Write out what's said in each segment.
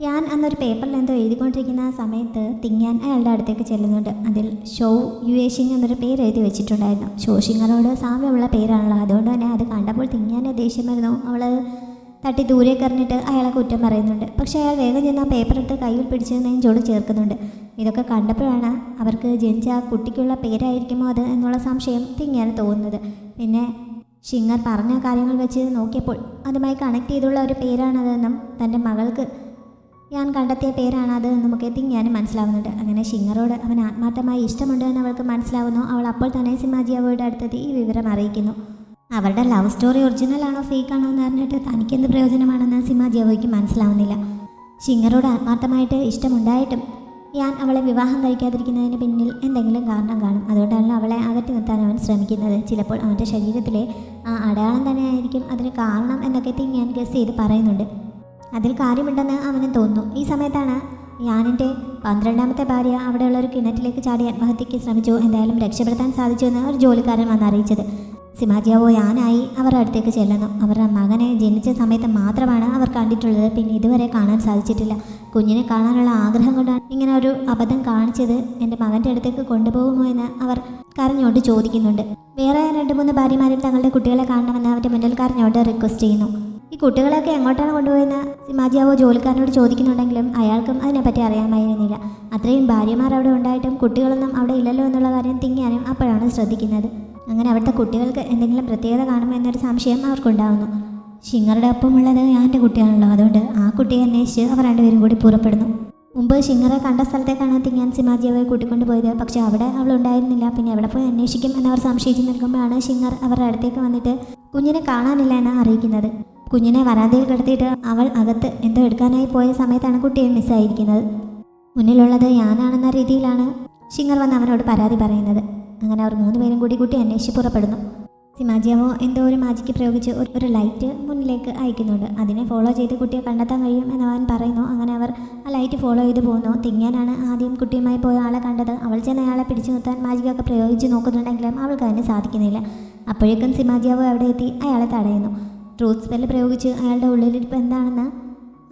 ഞാൻ അന്നൊരു പേപ്പറിൽ എന്തോ എഴുതിക്കൊണ്ടിരിക്കുന്ന ആ സമയത്ത് തിങ്ങാൻ അയാളുടെ അടുത്തേക്ക് ചെല്ലുന്നുണ്ട്. അതിൽ ഷോ യുവേഷിങ് എന്നൊരു പേര് എഴുതി വെച്ചിട്ടുണ്ടായിരുന്നു. ഷോഷിങ്ങറോട് സാമ്യമുള്ള പേരാണല്ലോ, അതുകൊണ്ട് തന്നെ അത് കണ്ടപ്പോൾ തിങ്ങാൻ്റെ ദേഷ്യം വരുന്നു. അവൾ തട്ടി ദൂരേക്ക് എറിഞ്ഞിട്ട് അയാളെ കുറ്റം പറയുന്നുണ്ട്. പക്ഷേ അയാൾ വേഗം ചെന്ന് ആ പേപ്പർ എടുത്ത് കയ്യിൽ പിടിച്ച് നെഞ്ചോട് ചേർക്കുന്നുണ്ട്. ഇതൊക്കെ കണ്ടപ്പോഴാണ് അവർക്ക് ജനിച്ച ആ കുട്ടിക്കുള്ള പേരായിരിക്കുമോ അത് എന്നുള്ള സംശയം തിങ്ങാന് തോന്നുന്നത്. പിന്നെ ഷിങ്ങർ പറഞ്ഞ കാര്യങ്ങൾ വെച്ച് നോക്കിയപ്പോൾ അതുമായി കണക്ട് ചെയ്തുള്ള ഒരു പേരാണതെന്നും തൻ്റെ മകൾക്ക് ഞാൻ കണ്ടെത്തിയ പേരാണ് അത് നമുക്ക് തിങ്ങാനും മനസ്സിലാവുന്നുണ്ട്. അങ്ങനെ ഷിങ്ങറോട് അവൻ ആത്മാർത്ഥമായി ഇഷ്ടമുണ്ട് എന്ന് അവൾക്ക് മനസ്സിലാവുന്നു. അവൾ അപ്പോൾ തന്നെ സിമാജിയാവോയുടെ അടുത്തെത്തി ഈ വിവരം അറിയിക്കുന്നു. അവരുടെ ലവ് സ്റ്റോറി ഒറിജിനൽ ആണോ ഫേക്ക് ആണോ എന്ന് അറിഞ്ഞിട്ട് തനിക്കെന്ത് പ്രയോജനമാണെന്ന് സിമാജിയാവോയ്ക്ക് മനസ്സിലാവുന്നില്ല. ഷിങ്ങറോട് ആത്മാർത്ഥമായിട്ട് ഇഷ്ടമുണ്ടായിട്ടും ഞാൻ അവളെ വിവാഹം കഴിക്കാതിരിക്കുന്നതിന് പിന്നിൽ എന്തെങ്കിലും കാരണം കാണും. അതുകൊണ്ടാണല്ലോ അവളെ അകറ്റി നിർത്താൻ അവൻ ശ്രമിക്കുന്നത്. ചിലപ്പോൾ അവൻ്റെ ശരീരത്തിലെ ആ അടയാളം തന്നെയായിരിക്കും അതിന് കാരണം എന്നൊക്കെ തിങ്ങാൻ ഗസ് ചെയ്ത് പറയുന്നുണ്ട്. അതിൽ കാര്യമുണ്ടെന്ന് അവന് തോന്നുന്നു. ഈ സമയത്താണ് യാനിൻ്റെ 12ാമത്തെ ഭാര്യ അവിടെയുള്ള ഒരു കിണറ്റിലേക്ക് ചാടി ആത്മഹത്യയ്ക്ക് ശ്രമിച്ചു. എന്തായാലും രക്ഷപ്പെടുത്താൻ സാധിച്ചു എന്ന് ഒരു ജോലിക്കാരൻ വന്ന് അറിയിച്ചത്. സിമാജിയാവോ യാനായി അവരുടെ അടുത്തേക്ക് ചെല്ലുന്നു. അവരുടെ മകനെ ജനിച്ച സമയത്ത് മാത്രമാണ് അവർ കണ്ടിട്ടുള്ളത്. പിന്നെ ഇതുവരെ കാണാൻ സാധിച്ചിട്ടില്ല. കുഞ്ഞിനെ കാണാനുള്ള ആഗ്രഹം കൊണ്ടാണ് ഇങ്ങനെ ഒരു അബദ്ധം കാണിച്ചത്. എൻ്റെ മകൻ്റെ അടുത്തേക്ക് കൊണ്ടുപോകുമോ എന്ന് അവർ കരഞ്ഞോണ്ട് ചോദിക്കുന്നുണ്ട്. വേറെ 2-3 ഭാര്യമാരും തങ്ങളുടെ കുട്ടികളെ കാണണമെന്ന് അവരുടെ മുന്നിൽ കരഞ്ഞോണ്ട് റിക്വസ്റ്റ് ചെയ്യുന്നു. ഈ കുട്ടികളെയൊക്കെ എങ്ങോട്ടാണ് കൊണ്ടുപോയെന്ന് സിമാജിയാവോ ജോലിക്കാരനോട് ചോദിക്കുന്നുണ്ടെങ്കിലും അയാൾക്കും അതിനെപ്പറ്റി അറിയാമായിരുന്നില്ല. അത്രയും ഭാര്യമാർ അവിടെ ഉണ്ടായിട്ടും കുട്ടികളൊന്നും അവിടെ ഇല്ലല്ലോ എന്നുള്ള കാര്യം തിങ്ങാനും അപ്പോഴാണ് ശ്രദ്ധിക്കുന്നത്. അങ്ങനെ അവിടുത്തെ കുട്ടികൾക്ക് എന്തെങ്കിലും പ്രത്യേകത കാണുമോ എന്നൊരു സംശയം അവർക്കുണ്ടാകുന്നു. ഷിങ്ങറുടെ ഒപ്പമുള്ളത് ഞാൻ്റെ കുട്ടിയാണല്ലോ, അതുകൊണ്ട് ആ കുട്ടിയെ അന്വേഷിച്ച് അവർ രണ്ടുപേരും കൂടി പുറപ്പെടുന്നു. മുമ്പ് ഷിങ്ങറെ കണ്ട സ്ഥലത്തേക്കാണ് തിങ്ങാൻ സിമാജിയാവോയെ കൂട്ടിക്കൊണ്ടുപോയത്. പക്ഷേ അവിടെ അവൾ ഉണ്ടായിരുന്നില്ല. പിന്നെ എവിടെ പോയി അന്വേഷിക്കും എന്നവർ സംശയിച്ച് നിൽക്കുമ്പോഴാണ് ഷിങ്ങർ അവരുടെ അടുത്തേക്ക് വന്നിട്ട് കുഞ്ഞിനെ കാണാനില്ല എന്ന് അറിയിക്കുന്നത്. കുഞ്ഞിനെ വരാന്തയിൽ കിടത്തിയിട്ട് അവൾ അകത്ത് എന്തോ എടുക്കാനായി പോയ സമയത്താണ് കുട്ടിയെ മിസ്സായിരിക്കുന്നത്. മുന്നിലുള്ളത് ഞാനാണെന്ന രീതിയിലാണ് ഷിങ്ങർ വന്ന് അവനോട് പരാതി പറയുന്നത്. അങ്ങനെ അവർ 3 പേരും കൂടി കുട്ടി അന്വേഷിച്ച് പുറപ്പെടുന്നു. സിമാജിയാവോ എന്തോ ഒരു മാജിക്ക് പ്രയോഗിച്ച് ഒരു ലൈറ്റ് മുന്നിലേക്ക് അയക്കുന്നുണ്ട്. അതിനെ ഫോളോ ചെയ്ത് കുട്ടിയെ കണ്ടെത്താൻ കഴിയും എന്ന് അവൻ പറയുന്നു. അങ്ങനെ അവർ ആ ലൈറ്റ് ഫോളോ ചെയ്ത് പോകുന്നു. തിങ്ങാനാണ് ആദ്യം കുട്ടിയുമായി പോയ ആളെ കണ്ടത്. അവൾ ചെന്ന് അയാളെ പിടിച്ചു നിർത്താൻ മാജിക്കൊക്കെ പ്രയോഗിച്ച് നോക്കുന്നുണ്ടെങ്കിലും അവൾക്ക് അതിന് സാധിക്കുന്നില്ല. അപ്പോഴേക്കും സിമാജിയാവോ അവിടെ എത്തി അയാളെ തടയുന്നു. ട്രൂത്ത് സ്പെല്ല് പ്രയോഗിച്ച് അയാളുടെ ഉള്ളിലിരിപ്പ് എന്താണെന്ന്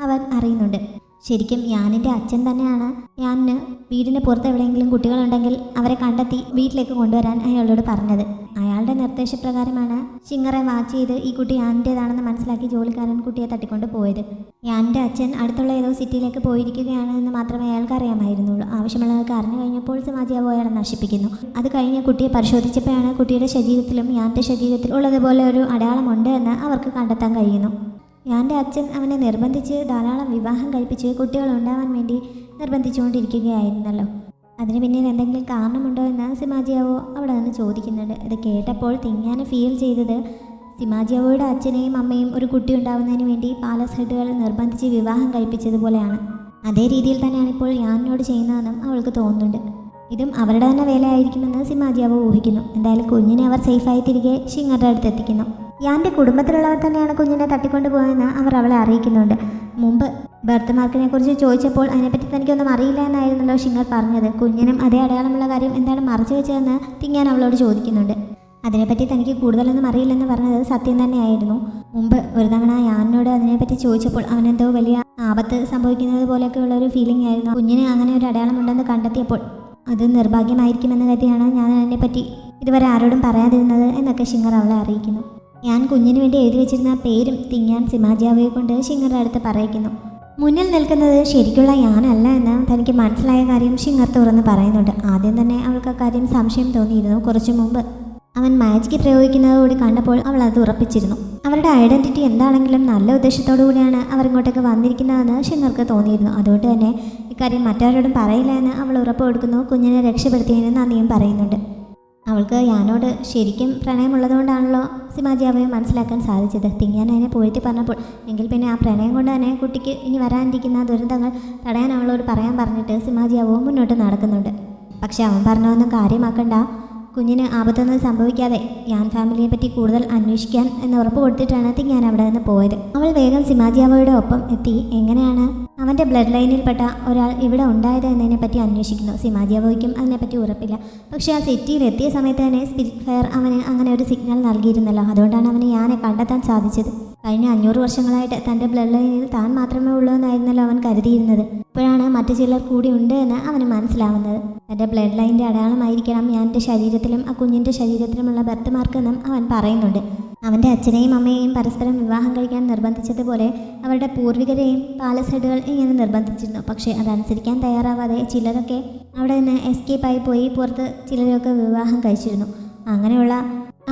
അവൻ അറിയുന്നുണ്ട്. ശരിക്കും യാനിൻ്റെ അച്ഛൻ തന്നെയാണ് യാനിന് വീടിന് പുറത്ത് എവിടെയെങ്കിലും കുട്ടികളുണ്ടെങ്കിൽ അവരെ കണ്ടെത്തി വീട്ടിലേക്ക് കൊണ്ടുവരാൻ അയാളോട് പറഞ്ഞത്. അയാളുടെ നിർദ്ദേശപ്രകാരമാണ് ഷിങ്ങറെ വാച്ച് ചെയ്ത് ഈ കുട്ടി യാനിൻ്റേതാണെന്ന് മനസ്സിലാക്കി ജോലിക്കാരൻ കുട്ടിയെ തട്ടിക്കൊണ്ട് പോയത്. യാനിൻ്റെ അച്ഛൻ അടുത്തുള്ള ഏതോ സിറ്റിയിലേക്ക് പോയിരിക്കുകയാണ് എന്ന് മാത്രമേ അയാൾക്ക് അറിയാമായിരുന്നുള്ളൂ. ആവശ്യമുള്ളതൊക്കെ അറിഞ്ഞു കഴിഞ്ഞപ്പോൾ സിമാജിയാവോ അയാളെ നശിപ്പിക്കുന്നു. അത് കഴിഞ്ഞ് കുട്ടിയെ പരിശോധിച്ചപ്പോഴാണ് കുട്ടിയുടെ ശരീരത്തിലും യാൻ്റെ ശരീരത്തിൽ ഉള്ളതുപോലെ ഒരു അടയാളമുണ്ട് എന്ന് അവർക്ക് കണ്ടെത്താൻ കഴിയുന്നു. യാൻ്റെ അച്ഛൻ അവനെ നിർബന്ധിച്ച് ധാരാളം വിവാഹം കഴിപ്പിച്ച് കുട്ടികളുണ്ടാവാൻ വേണ്ടി നിർബന്ധിച്ചുകൊണ്ടിരിക്കുകയായിരുന്നല്ലോ. അതിന് പിന്നിൽ എന്തെങ്കിലും കാരണമുണ്ടോ എന്ന് സിമാജിയാവോ അവിടെ നിന്ന് ചോദിക്കുന്നുണ്ട്. ഇത് കേട്ടപ്പോൾ തിങ്ങാന് ഫീൽ ചെയ്തത് സിമാജിയാവോയുടെ അച്ഛനെയും അമ്മയും ഒരു കുട്ടി ഉണ്ടാവുന്നതിന് വേണ്ടി പാലസ് ഹെഡുകൾ നിർബന്ധിച്ച് വിവാഹം കഴിപ്പിച്ചതുപോലെയാണ്. അതേ രീതിയിൽ തന്നെയാണ് ഇപ്പോൾ യാനിനോട് ചെയ്യുന്നതെന്നും അവൾക്ക് തോന്നുന്നുണ്ട്. ഇതും അവരുടെ തന്നെ വേലയായിരിക്കുമെന്ന് സിമാജിയാവോ ഊഹിക്കുന്നു. എന്തായാലും കുഞ്ഞിനെ അവർ സേഫായി തിരികെ ഷിങ്ങറുടെ അടുത്ത് എത്തിക്കുന്നു. യാൻ്റെ കുടുംബത്തിലുള്ളവർ തന്നെയാണ് കുഞ്ഞിനെ തട്ടിക്കൊണ്ടുപോയെന്ന് അവർ അവളെ അറിയിക്കുന്നുണ്ട്. മുമ്പ് ബർത്ത് മാർക്കിനെ കുറിച്ച് ചോദിച്ചപ്പോൾ അതിനെപ്പറ്റി തനിക്കൊന്നും അറിയില്ല എന്നായിരുന്നല്ലോ ഷിങ്ങർ പറഞ്ഞത്. കുഞ്ഞിനും അതേ അടയാളമുള്ള കാര്യം എന്താണ് മറച്ചു വെച്ചതെന്ന് തിങ്ങാൻ അവളോട് ചോദിക്കുന്നുണ്ട്. അതിനെപ്പറ്റി തനിക്ക് കൂടുതലൊന്നും അറിയില്ലെന്ന് പറഞ്ഞത് സത്യം തന്നെയായിരുന്നു. മുമ്പ് ഒരു തവണ യാനിനോട് അതിനെപ്പറ്റി ചോദിച്ചപ്പോൾ അവനെന്തോ വലിയ ആപത്ത് സംഭവിക്കുന്നത് പോലെയൊക്കെയുള്ള ഒരു ഫീലിംഗ് ആയിരുന്നു. കുഞ്ഞിന് അങ്ങനെ ഒരു അടയാളമുണ്ടെന്ന് കണ്ടെത്തിയപ്പോൾ അത് നിർഭാഗ്യമായിരിക്കുമെന്ന് കരുതിയാണ് ഞാൻ അതിനെപ്പറ്റി ഇതുവരെ ആരോടും പറയാതിരുന്നത് എന്നൊക്കെ ഷിങ്ങർ അവളെ അറിയിക്കുന്നു. ഞാൻ കുഞ്ഞിന് വേണ്ടി എഴുതി വെച്ചിരുന്ന പേരും തിങ്ങാൻ സിമാജിയാവോയെ കൊണ്ട് ഷിങ്ങറുടെ അടുത്ത് പറയിക്കുന്നു. മുന്നിൽ നിൽക്കുന്നത് ശരിക്കുള്ള യാനല്ല എന്ന് തനിക്ക് മനസ്സിലായ കാര്യം ഷിങ്ങർ തുറന്ന് പറയുന്നുണ്ട്. ആദ്യം തന്നെ അവൾക്ക് അക്കാര്യം സംശയം തോന്നിയിരുന്നു. കുറച്ചു മുമ്പ് അവൻ മാജിക്ക് പ്രയോഗിക്കുന്നതോടുകൂടി കണ്ടപ്പോൾ അവൾ അത് ഉറപ്പിച്ചിരുന്നു. അവരുടെ ഐഡൻറ്റിറ്റി എന്താണെങ്കിലും നല്ല ഉദ്ദേശത്തോടു കൂടിയാണ് അവർ ഇങ്ങോട്ടേക്ക് വന്നിരിക്കുന്നതെന്ന് ഷിങ്ങർക്ക് തോന്നിയിരുന്നു. അതുകൊണ്ട് തന്നെ ഇക്കാര്യം മറ്റാരോടും പറയില്ല എന്ന് അവൾ ഉറപ്പ് കൊടുക്കുന്നു. കുഞ്ഞിനെ രക്ഷപ്പെടുത്തിയതിന് നന്ദിയും പറയുന്നുണ്ട്. അവൾക്ക് യാനോട് ശരിക്കും പ്രണയമുള്ളതുകൊണ്ടാണല്ലോ സിമാജിയാവോയെ മനസ്സിലാക്കാൻ സാധിച്ചത്. തിങ്ങാൻ അതിനെ പൊഴുത്തി പറഞ്ഞപ്പോൾ എങ്കിൽ പിന്നെ ആ പ്രണയം കൊണ്ട് തന്നെ കുട്ടിക്ക് ഇനി വരാനിരിക്കുന്ന ദുരന്തങ്ങൾ തടയാൻ അവളോട് പറയാൻ പറഞ്ഞിട്ട് സിമാജിയാവോ മുന്നോട്ട് നടക്കുന്നുണ്ട്. പക്ഷെ അവൻ പറഞ്ഞതൊന്നും കാര്യമാക്കണ്ട, കുഞ്ഞിന് ആപത്തൊന്നും സംഭവിക്കാതെ യാൻ ഫാമിലിയെ പറ്റി കൂടുതൽ അന്വേഷിക്കാൻ എന്ന് ഉറപ്പ് കൊടുത്തിട്ടാണ് തിങ്ങാൻ അവിടെ നിന്ന് പോയത്. അവൾ വേഗം സിമാജിയാവോയുടെ ഒപ്പം എത്തി എങ്ങനെയാണ് അവൻ്റെ ബ്ലഡ് ലൈനിൽപ്പെട്ട ഒരാൾ ഇവിടെ ഉണ്ടായത് എന്നതിനെപ്പറ്റി അന്വേഷിക്കുന്നു. സിമാജിയാവോയ്ക്കും അതിനെപ്പറ്റി ഉറപ്പില്ല. പക്ഷേ ആ സിറ്റിയിൽ എത്തിയ സമയത്ത് തന്നെ സ്പിരിറ്റ് ഫയർ അവന് അങ്ങനെ ഒരു സിഗ്നൽ നൽകിയിരുന്നല്ലോ. അതുകൊണ്ടാണ് അവന് യാനെ കണ്ടെത്താൻ സാധിച്ചത്. കഴിഞ്ഞ 500 വർഷങ്ങളായിട്ട് തൻ്റെ ബ്ലഡ് ലൈനിൽ താൻ മാത്രമേ ഉള്ളൂ എന്നായിരുന്നല്ലോ അവൻ കരുതിയിരുന്നത്. ഇപ്പോഴാണ് മറ്റു ചിലർ കൂടി ഉണ്ട് എന്ന് അവന് മനസ്സിലാവുന്നത്. തൻ്റെ ബ്ലഡ് ലൈനിൻ്റെ അടയാളമായിരിക്കണം ഞാൻ്റെ ശരീരത്തിലും ആ കുഞ്ഞിൻ്റെ ശരീരത്തിലുമുള്ള ബർത്ത് മാർക്കെന്നും അവൻ പറയുന്നുണ്ട്. അവൻ്റെ അച്ഛനെയും അമ്മയെയും പരസ്പരം വിവാഹം കഴിക്കാൻ നിർബന്ധിച്ചതുപോലെ അവരുടെ പൂർവികരെയും പാലസൈഡുകൾ ഇങ്ങനെ നിർബന്ധിച്ചിരുന്നു. പക്ഷേ അതനുസരിക്കാൻ തയ്യാറാവാതെ ചിലരൊക്കെ അവിടെ നിന്ന് എസ്കേപ്പായി പോയി പുറത്ത് ചിലരൊക്കെ വിവാഹം കഴിച്ചിരുന്നു. അങ്ങനെയുള്ള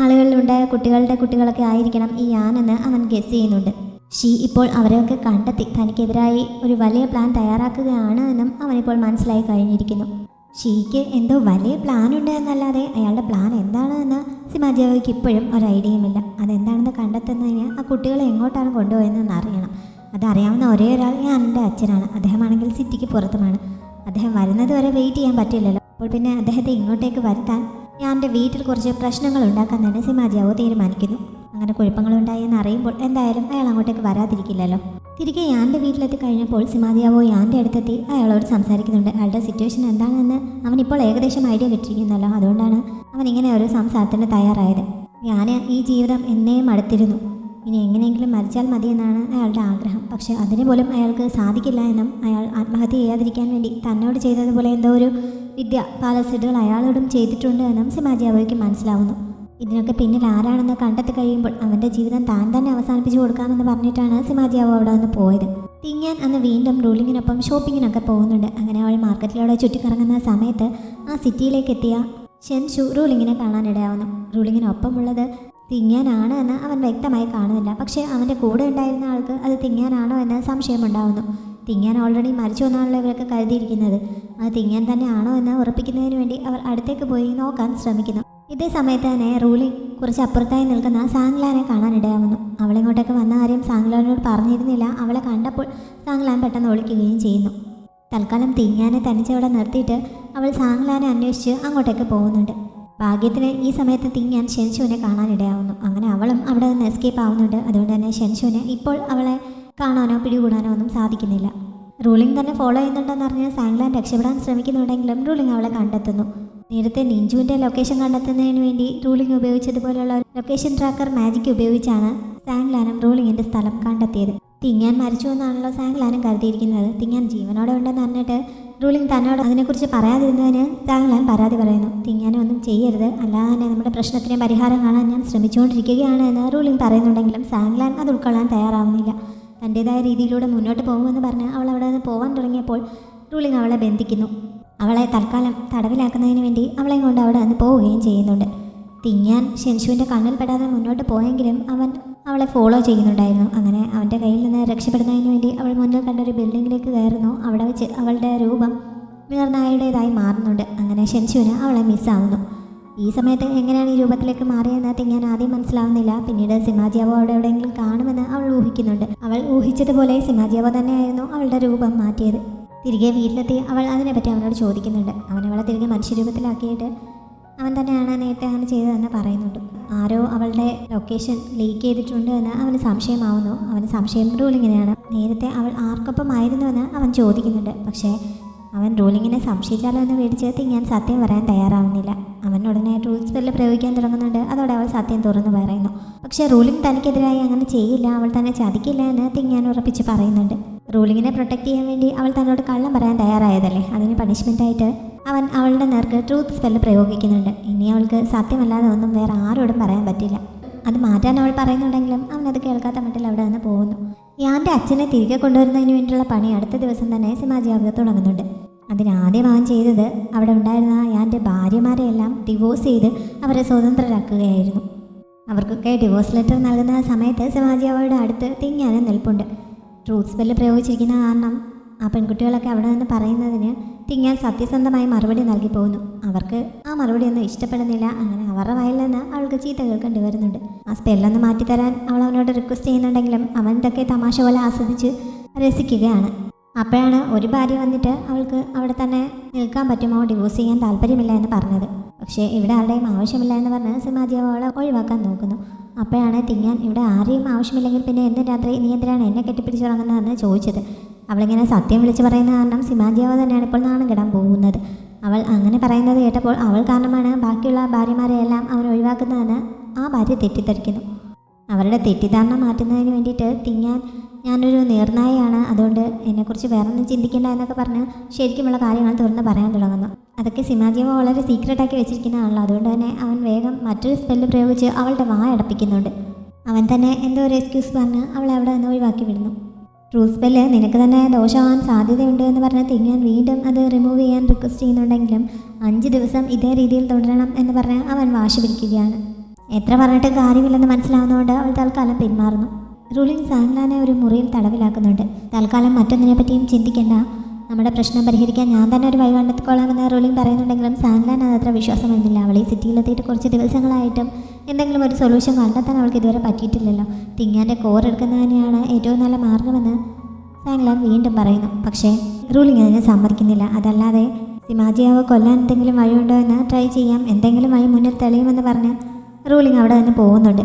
ആളുകളിലുണ്ടായ കുട്ടികളുടെ കുട്ടികളൊക്കെ ആയിരിക്കണം ഈ ഞാനെന്ന് അവൻ ഗസ് ചെയ്യുന്നുണ്ട്. ഷീ ഇപ്പോൾ അവരെയൊക്കെ കണ്ടെത്തി തനിക്കെതിരായി ഒരു വലിയ പ്ലാൻ തയ്യാറാക്കുകയാണ് എന്നും അവനിപ്പോൾ മനസ്സിലായി കഴിഞ്ഞിരിക്കുന്നു. ഷീക്ക് എന്തോ വലിയ പ്ലാനുണ്ട് എന്നല്ലാതെ അയാളുടെ പ്ലാൻ എന്താണെന്ന് സിമാജിയാവോയ്ക്ക് ഇപ്പോഴും ഒരു ഐഡിയയുമില്ല. അതെന്താണെന്ന് കണ്ടെത്തുന്നതിന് ആ കുട്ടികളെ എങ്ങോട്ടാണ് കൊണ്ടുപോയതെന്ന് അറിയണം. അതറിയാവുന്ന ഒരേ ഒരാൾ എൻ്റെ അച്ഛനാണ്. അദ്ദേഹമാണെങ്കിൽ സിറ്റിക്ക് പുറത്തുമാണ്. അദ്ദേഹം വരുന്നത് വരെ വെയിറ്റ് ചെയ്യാൻ പറ്റില്ലല്ലോ. അപ്പോൾ പിന്നെ അദ്ദേഹത്തെ ഇങ്ങോട്ടേക്ക് വരുത്താൻ ഞാൻ എൻ്റെ വീട്ടിൽ കുറച്ച് പ്രശ്നങ്ങൾ ഉണ്ടാക്കാൻ തന്നെ സിമാജിയാവോ തീരുമാനിക്കുന്നു. അങ്ങനെ കുഴപ്പങ്ങളുണ്ടായി എന്ന് അറിയുമ്പോൾ എന്തായാലും അയാൾ അങ്ങോട്ടേക്ക് വരാതിരിക്കില്ലല്ലോ. തിരികെ യാൻ്റെ വീട്ടിലെത്തി കഴിഞ്ഞപ്പോൾ സിമാജിയാവോ യാൻ്റെ അടുത്തെത്തി അയാളോട് സംസാരിക്കുന്നുണ്ട്. അയാളുടെ സിറ്റുവേഷൻ എന്താണെന്ന് അവനിപ്പോൾ ഏകദേശം ഐഡിയ കിട്ടിയിരിക്കുന്നല്ലോ. അതുകൊണ്ടാണ് അവൻ ഇങ്ങനെ ഒരു സംസാരത്തിന് തയ്യാറായത്. ഞാൻ ഈ ജീവിതം എന്നേ മടുത്തിരുന്നു. ഇനി എങ്ങനെയെങ്കിലും മരിച്ചാൽ മതിയെന്നാണ് അയാളുടെ ആഗ്രഹം. പക്ഷെ അതിന് പോലും അയാൾക്ക് സാധിക്കില്ല എന്നും അയാൾ ആത്മഹത്യ ചെയ്യാതിരിക്കാൻ വേണ്ടി തന്നോട് ചെയ്തതുപോലെ എന്തോ ഒരു വിദ്യ പാലസിഡുകൾ അയാളോടും ചെയ്തിട്ടുണ്ട് എന്നും സിമാജിയാവോയ്ക്ക് മനസ്സിലാവുന്നു. ഇതിനൊക്കെ പിന്നിൽ ആരാണെന്ന് കണ്ടെത്തി കഴിയുമ്പോൾ അവൻ്റെ ജീവിതം താൻ തന്നെ അവസാനിപ്പിച്ചു കൊടുക്കാമെന്ന് പറഞ്ഞിട്ടാണ് സിമാജിയാവോ അവിടെ നിന്ന് പോയത്. തിങ്ങാൻ അന്ന് വീണ്ടും റൂളിങ്ങിനൊപ്പം ഷോപ്പിങ്ങിനൊക്കെ പോകുന്നുണ്ട്. അങ്ങനെ അവൾ മാർക്കറ്റിലൂടെ ചുറ്റിക്കറങ്ങുന്ന സമയത്ത് ആ സിറ്റിയിലേക്ക് എത്തിയ ഷെൻഷു റൂളിങ്ങിനെ കാണാനിടയാവുന്നു. റൂളിങ്ങിനൊപ്പമുള്ളത് തിങ്ങാനാണ് എന്ന് അവൻ വ്യക്തമായി കാണുന്നില്ല. പക്ഷേ അവൻ്റെ കൂടെ ഉണ്ടായിരുന്ന ആൾക്ക് അത് തിങ്ങാനാണോ എന്ന് സംശയമുണ്ടാവുന്നു. തിങ്ങാൻ ഓൾറെഡി മരിച്ചു എന്നാണല്ലോ ഇവരൊക്കെ കരുതിയിരിക്കുന്നത്. അത് തിങ്ങാൻ തന്നെയാണോ എന്ന് ഉറപ്പിക്കുന്നതിന് വേണ്ടി അവർ അടുത്തേക്ക് പോയി നോക്കാൻ ശ്രമിക്കുന്നു. ഇതേ സമയത്ത് തന്നെ റൂളിംഗ് കുറച്ച് അപ്പുറത്തായി നിൽക്കുന്ന സാങ്ലാനെ കാണാനിടയാവുന്നു. അവളിങ്ങോട്ടേക്ക് വന്ന കാര്യം സാങ്ലാനോട് പറഞ്ഞിരുന്നില്ല. അവളെ കണ്ടപ്പോൾ സാങ്ലാൻ പെട്ടെന്ന് ഒളിക്കുകയും ചെയ്യുന്നു. തൽക്കാലം തിങ്ങാനെ തനിച്ചവിടെ നിർത്തിയിട്ട് അവൾ സാങ്ലാനെ അന്വേഷിച്ച് അങ്ങോട്ടേക്ക് പോകുന്നുണ്ട്. ഭാഗ്യത്തിന് ഈ സമയത്ത് തിങ്ങാൻ ഷെൻഷുവിനെ കാണാനിടയാവുന്നു. അങ്ങനെ അവളും അവിടെ നിന്ന് എസ്കേപ്പ് ആവുന്നുണ്ട്. അതുകൊണ്ട് തന്നെ ഷെൻഷുവിന് ഇപ്പോൾ അവളെ കാണാനോ പിടികൂടാനോ ഒന്നും സാധിക്കുന്നില്ല. റൂളിംഗ് തന്നെ ഫോളോ ചെയ്യുന്നുണ്ടെന്നറിഞ്ഞ് സാങ്ലാൻ രക്ഷപ്പെടാൻ ശ്രമിക്കുന്നുണ്ടെങ്കിലും റൂളിംഗ് അവളെ കണ്ടെത്തുന്നു. നേരത്തെ നിഞ്ചുവിൻ്റെ ലൊക്കേഷൻ കണ്ടെത്തുന്നതിന് വേണ്ടി റൂളിംഗ് ഉപയോഗിച്ചതുപോലെയുള്ള ലൊക്കേഷൻ ട്രാക്കർ മാജിക് ഉപയോഗിച്ചാണ് സാങ്ലാനും റൂളിങ്ങിൻ്റെ സ്ഥലം കണ്ടെത്തിയത്. തിങ്ങാൻ മരിച്ചു എന്നാണല്ലോ സാങ്ലാനും കരുതിയിരിക്കുന്നത്. തിങ്ങാൻ ജീവനോടെ ഉണ്ടെന്ന് പറഞ്ഞിട്ട് റൂളിംഗ് തന്നോട് അതിനെക്കുറിച്ച് പറയാതിരുന്നതിന് സാങ്ലാൻ പരാതി പറയുന്നു. തിങ്ങാനും ഒന്നും ചെയ്യരുത്, അല്ലാതെ തന്നെ നമ്മുടെ പ്രശ്നത്തിന് പരിഹാരം കാണാൻ ഞാൻ ശ്രമിച്ചുകൊണ്ടിരിക്കുകയാണ് എന്ന് റൂളിംഗ് പറയുന്നുണ്ടെങ്കിലും സാങ്ലാൻ അത് ഉൾക്കൊള്ളാൻ തയ്യാറാവുന്നില്ല. തൻ്റേതായ രീതിയിലൂടെ മുന്നോട്ട് പോകുമെന്ന് പറഞ്ഞ് അവൾ അവിടെ നിന്ന് പോകാൻ തുടങ്ങിയപ്പോൾ റൂളിംഗ് അവളെ ബന്ധിക്കുന്നു. അവളെ തൽക്കാലം തടവിലാക്കുന്നതിന് വേണ്ടി അവളെയും കൊണ്ട് അവിടെ നിന്ന് പോവുകയും ചെയ്യുന്നുണ്ട്. തിങ്ങാൻ ഷെൻഷുവിൻ്റെ കണ്ണിൽ പെടാതെ മുന്നോട്ട് പോയെങ്കിലും അവൻ അവളെ ഫോളോ ചെയ്യുന്നുണ്ടായിരുന്നു. അങ്ങനെ അവൻ്റെ കയ്യിൽ നിന്ന് രക്ഷപ്പെടുന്നതിന് വേണ്ടി അവൾ മുന്നിൽ കണ്ടൊരു ബിൽഡിങ്ങിലേക്ക് കയറുന്നു. അവിടെ വെച്ച് അവളുടെ രൂപം മിർനായുടേതായി മാറുന്നുണ്ട്. അങ്ങനെ ഷെൻഷുവിന് അവളെ മിസ്സാവുന്നു. ഈ സമയത്ത് എങ്ങനെയാണ് ഈ രൂപത്തിലേക്ക് മാറിയെന്ന് തിങ്ങാൻ ആദ്യം മനസ്സിലാവുന്നില്ല. പിന്നീട് സിമാജിയാവോ അവിടെ എവിടെയെങ്കിലും കാണുമെന്ന് അവൾ ഊഹിക്കുന്നുണ്ട്. അവൾ ഊഹിച്ചതുപോലെ സിമാജിയാവോ തന്നെയായിരുന്നു അവളുടെ രൂപം മാറ്റിയത്. തിരികെ വീട്ടിലെത്തി അവൾ അതിനെപ്പറ്റി അവനോട് ചോദിക്കുന്നുണ്ട്. അവൻ അവളെ തിരികെ മനുഷ്യരൂപത്തിലാക്കിയിട്ട് അവൻ തന്നെയാണ് നേരത്തെ അങ്ങനെ ചെയ്തതെന്ന് പറയുന്നുണ്ട്. ആരോ അവളുടെ ലൊക്കേഷൻ ലീക്ക് ചെയ്തിട്ടുണ്ട് എന്ന് അവന് സംശയമാവുന്നു. അവന് സംശയം റൂളിങ്ങിനെയാണ്. നേരത്തെ അവൾ ആർക്കൊപ്പം ആയിരുന്നുവെന്ന് അവൻ ചോദിക്കുന്നുണ്ട്. പക്ഷേ അവൻ റൂളിങ്ങിനെ സംശയിച്ചാലോ എന്ന് പേടിച്ച് തിങ്ങാൻ സത്യം പറയാൻ തയ്യാറാവുന്നില്ല. അവൻ ഉടനെ ട്രൂത്ത് സ്പെല്ല് പ്രയോഗിക്കാൻ തുടങ്ങുന്നുണ്ട്. അതോടെ അവൾ സത്യം തുറന്നു പറയുന്നു. പക്ഷേ റൂളിംഗ് തനിക്കെതിരായി അങ്ങനെ ചെയ്യില്ല, അവൾ തന്നെ ചതിക്കില്ല എന്ന് തിങ്ങാൻ ഉറപ്പിച്ച് പറയുന്നുണ്ട്. റൂളിങ്ങിനെ പ്രൊട്ടക്റ്റ് ചെയ്യാൻ വേണ്ടി അവൾ തന്നോട് കള്ളം പറയാൻ തയ്യാറായതല്ലേ, അതിന് പണിഷ്മെൻറ്റായിട്ട് അവൻ അവളുടെ നേർക്ക് ട്രൂത്ത് സ്പെല്ല് പ്രയോഗിക്കുന്നുണ്ട്. ഇനി അവൾക്ക് സത്യമല്ലാതെ ഒന്നും വേറെ ആരോടും പറയാൻ പറ്റില്ല. അത് മാറ്റാൻ അവൾ പറയുന്നുണ്ടെങ്കിലും അവനത് കേൾക്കാത്ത മട്ടിൽ അവിടെ നിന്ന് പോകുന്നു. യാൻ്റെ അച്ഛനെ തിരികെ കൊണ്ടുവരുന്നതിന് വേണ്ടിയുള്ള പണി അടുത്ത ദിവസം തന്നെ സിമാജിയാവോ തുടങ്ങുന്നുണ്ട്. അതിനാദ്യം അവൻ ചെയ്തത് അവിടെ ഉണ്ടായിരുന്ന യാൻ്റെ ഭാര്യമാരെയെല്ലാം ഡിവോഴ്സ് ചെയ്ത് അവരെ സ്വതന്ത്രരാക്കുകയായിരുന്നു. അവർക്കൊക്കെ ഡിവോഴ്സ് ലെറ്റർ നൽകുന്ന സമയത്ത് സിമാജിയാവോയുടെ അടുത്ത് തിങ്ങാനും നിൽപ്പുണ്ട്. ട്രൂത്ത് സ്പെല്ല് പ്രയോഗിച്ചിരിക്കുന്ന കാരണം ആ പെൺകുട്ടികളൊക്കെ അവിടെ നിന്ന് പറയുന്നതിന് തിങ്ങാൻ സത്യസന്ധമായി മറുപടി നൽകി പോകുന്നു. അവർക്ക് ആ മറുപടി ഒന്നും ഇഷ്ടപ്പെടുന്നില്ല. അങ്ങനെ അവരുടെ വായിൽ നിന്ന് അവൾക്ക് ചീത്ത കേൾക്കേണ്ടി വരുന്നുണ്ട്. ആ സ്പെല്ലൊന്ന് മാറ്റിത്തരാൻ അവൾ അവനോട് റിക്വസ്റ്റ് ചെയ്യുന്നുണ്ടെങ്കിലും അവൻ ഇതൊക്കെ തമാശ പോലെ ആസ്വദിച്ച് രസിക്കുകയാണ്. അപ്പോഴാണ് ഒരു ഭാര്യ വന്നിട്ട് അവൾക്ക് അവിടെ തന്നെ നിൽക്കാൻ പറ്റുമോ, ഡിവോഴ്സ് ചെയ്യാൻ താല്പര്യമില്ല എന്ന് പറഞ്ഞത്. പക്ഷേ ഇവിടെ ആരുടെയും ആവശ്യമില്ല എന്ന് പറഞ്ഞ് സിമാജിയാവോ അവളെ ഒഴിവാക്കാൻ നോക്കുന്നു. അപ്പോഴാണ് തിങ്ങാൻ ഇവിടെ ആരെയും ആവശ്യമില്ലെങ്കിൽ പിന്നെ എന്നും രാത്രി നീ എന്തിനാണ് എന്നെ കെട്ടിപ്പിടിച്ചുറങ്ങുന്നതെന്ന് ചോദിച്ചത്. അവളിങ്ങനെ സത്യം വിളിച്ച് പറയുന്ന കാരണം സിമാജിയാവോ തന്നെയാണ് ഇപ്പോൾ നാണം കെടാൻ പോകുന്നത്. അവൾ അങ്ങനെ പറയുന്നത് കേട്ടപ്പോൾ അവൾ കാരണമാണ് ബാക്കിയുള്ള ഭാര്യമാരെയെല്ലാം അവൻ ഒഴിവാക്കുന്നതെന്ന് ആ ഭാര്യ തെറ്റിദ്ധരിക്കുന്നു. അവരുടെ തെറ്റിദ്ധാരണ മാറ്റുന്നതിന് വേണ്ടിയിട്ട് തിങ്ങാൻ ഞാനൊരു നിർണായകമാണ്, അതുകൊണ്ട് എന്നെക്കുറിച്ച് വേറെ ഒന്നും ചിന്തിക്കേണ്ട എന്നൊക്കെ പറഞ്ഞ് ശരിക്കുമുള്ള കാര്യങ്ങൾ തുറന്ന് പറയാൻ തുടങ്ങുന്നു. അതൊക്കെ സിമാജിയവ വളരെ സീക്രട്ടാക്കി വെച്ചിരിക്കുന്നതാണല്ലോ, അതുകൊണ്ട് തന്നെ അവൻ വേഗം മറ്റൊരു സ്പെല്ല് പ്രയോഗിച്ച് അവളുടെ അടപ്പിക്കുന്നുണ്ട്. അവൻ തന്നെ എന്തോ ഒരു എക്സ്ക്യൂസ് പറഞ്ഞ് അവളെ അവിടെ നിന്ന് ഒഴിവാക്കി വിടുന്നു. ട്രൂ സ്പെല്ല് നിനക്ക് തന്നെ ദോഷമാവാൻ സാധ്യതയുണ്ട് എന്ന് പറഞ്ഞ് തിങ്ങാൻ വീണ്ടും അത് റിമൂവ് ചെയ്യാൻ റിക്വസ്റ്റ് ചെയ്യുന്നുണ്ടെങ്കിലും 5 ദിവസം ഇതേ രീതിയിൽ തുടരണം എന്ന് പറഞ്ഞ് അവൻ വാശി പിടിക്കുകയാണ്. എത്ര പറഞ്ഞിട്ടും കാര്യമില്ലെന്ന് മനസ്സിലാവുന്നതുകൊണ്ട് അവൾ തൽക്കാലം പിന്മാറുന്നു. റൂളിംഗ് സാങ്ലാനെ ഒരു മുറിയിൽ തടവിലാക്കുന്നുണ്ട്. തൽക്കാലം മറ്റൊന്നിനെ പറ്റിയും ചിന്തിക്കേണ്ട, നമ്മുടെ പ്രശ്നം പരിഹരിക്കാൻ ഞാൻ തന്നെ ഒരു വഴി കണ്ടെത്തിക്കൊള്ളാമെന്ന് റൂളിംഗ് പറയുന്നുണ്ടെങ്കിലും സാങ്ലാൻ അതത്ര വിശ്വാസം വരുന്നില്ല. അവൾ ഈ സിറ്റിയിലെത്തിയിട്ട് കുറച്ച് ദിവസങ്ങളായിട്ടും എന്തെങ്കിലും ഒരു സൊല്യൂഷൻ കണ്ടെത്താൻ അവൾക്ക് ഇതുവരെ പറ്റിയിട്ടില്ലല്ലോ. തിങ്ങാൻ്റെ കോർ എടുക്കുന്നത് തന്നെയാണ് ഏറ്റവും നല്ല മാർഗമെന്ന് സാങ്ലാൻ വീണ്ടും പറയുന്നു. പക്ഷേ റൂളിംഗ് അതിനെ സമ്മതിക്കുന്നില്ല. അതല്ലാതെ സിമാജിയാവെ കൊല്ലാൻ എന്തെങ്കിലും വഴിയുണ്ടോ എന്ന് ട്രൈ ചെയ്യാം, എന്തെങ്കിലും വഴി മുന്നിൽ തെളിയുമെന്ന് പറഞ്ഞ് റൂളിംഗ് അവിടെ നിന്ന് പോകുന്നുണ്ട്.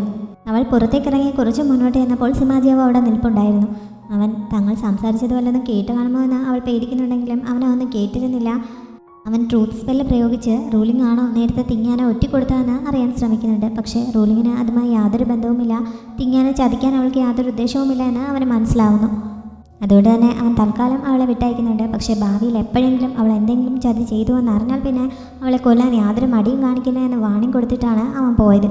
അവൾ പുറത്തേക്കിറങ്ങി കുറച്ച് മുന്നോട്ട് ചെന്നപ്പോൾ സിമാജിയാവ അവിടെ നിൽപ്പുണ്ടായിരുന്നു. അവൻ തങ്ങൾ സംസാരിച്ചത് വല്ലതും കേട്ട് കാണുമോ എന്ന് അവൾ പേടിക്കുന്നുണ്ടെങ്കിലും അവനൊന്നും കേട്ടിരുന്നില്ല. അവൻ ട്രൂത്ത് സ്പെല്ല് പ്രയോഗിച്ച് റൂളിംഗ് ആണോ നേരത്തെ തിങ്ങാനെ ഒറ്റിക്കൊടുത്തതെന്ന് അറിയാൻ ശ്രമിക്കുന്നുണ്ട്. പക്ഷേ റൂളിങ്ങിന് അതുമായി യാതൊരു ബന്ധവുമില്ല, തിങ്ങാനെ ചതിക്കാൻ അവൾക്ക് യാതൊരു ഉദ്ദേശവുമില്ല എന്ന് അവന് മനസ്സിലാവുന്നു. അതുകൊണ്ട് തന്നെ അവൻ തൽക്കാലം അവളെ വിട്ടയക്കുന്നുണ്ട്. പക്ഷേ ഭാവിയിൽ എപ്പോഴെങ്കിലും അവൾ എന്തെങ്കിലും ചതി ചെയ്തു എന്ന് അറിഞ്ഞാൽ പിന്നെ അവളെ കൊല്ലാൻ യാതൊരു മടിയും കാണിക്കില്ല എന്ന് വാണിംഗ് കൊടുത്തിട്ടാണ് അവൻ പോയത്.